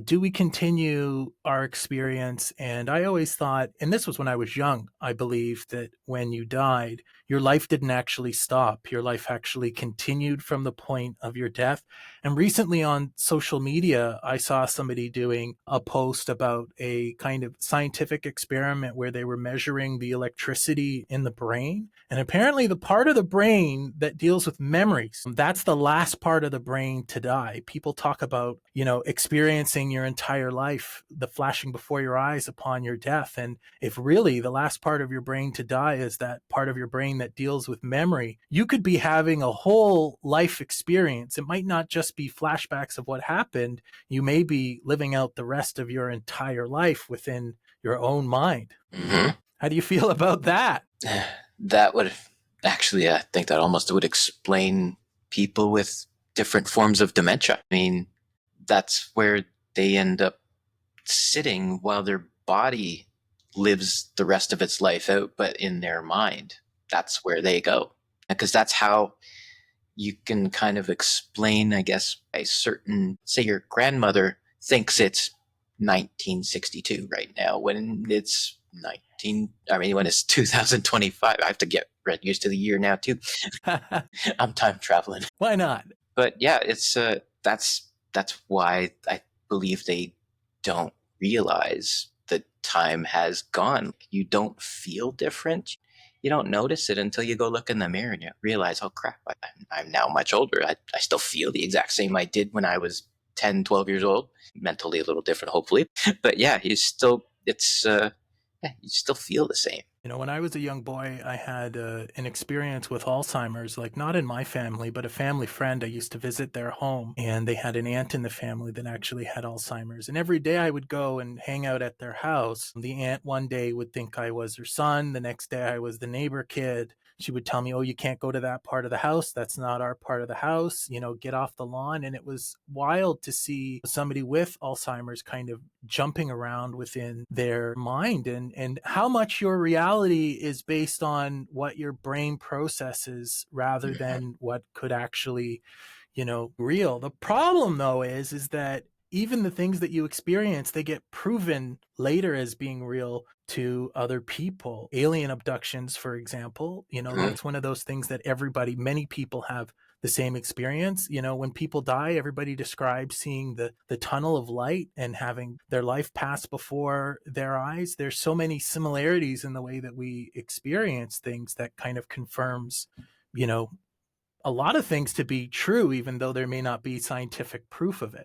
do we continue our experience? And I always thought, and this was when I was young, I believed that when you died, your life didn't actually stop. Your life actually continued from the point of your death. And recently on social media, I saw somebody doing a post about a kind of scientific experiment where they were measuring the electricity in the brain. And apparently the part of the brain that deals with memories, that's the last part of the brain to die. People talk about, experiencing your entire life, the flashing before your eyes upon your death. And if really the last part of your brain to die is that part of your brain that deals with memory, you could be having a whole life experience. It might not just be flashbacks of what happened. You may be living out the rest of your entire life within your own mind. Hmm. How do you feel about that? That would actually, I think that almost would explain people with different forms of dementia. I mean, that's where they end up sitting while their body lives the rest of its life out, but in their mind, that's where they go. Because that's how you can kind of explain, I guess, a certain, say your grandmother thinks it's 1962 right now when it's when it's 2025. I have to get used to the year now too. I'm time traveling. Why not? But yeah, it's that's why I believe they don't realize that time has gone. You don't feel different. You don't notice it until you go look in the mirror and you realize, oh crap, I'm now much older. I still feel the exact same I did when I was 10, 12 years old. Mentally a little different, hopefully. But yeah, you still feel the same. When I was a young boy, I had an experience with Alzheimer's, like not in my family, but a family friend. I used to visit their home, and they had an aunt in the family that actually had Alzheimer's. And every day I would go and hang out at their house. The aunt one day would think I was her son. The next day I was the neighbor kid. She would tell me, oh, you can't go to that part of the house. That's not our part of the house. Get off the lawn. And it was wild to see somebody with Alzheimer's kind of jumping around within their mind, and how much your reality is based on what your brain processes rather than what could actually, real. The problem though is that even the things that you experience, they get proven later as being real to other people. Alien abductions, for example, that's one of those things that many people have the same experience. When people die, everybody describes seeing the tunnel of light and having their life pass before their eyes. There's so many similarities in the way that we experience things that kind of confirms, a lot of things to be true, even though there may not be scientific proof of it.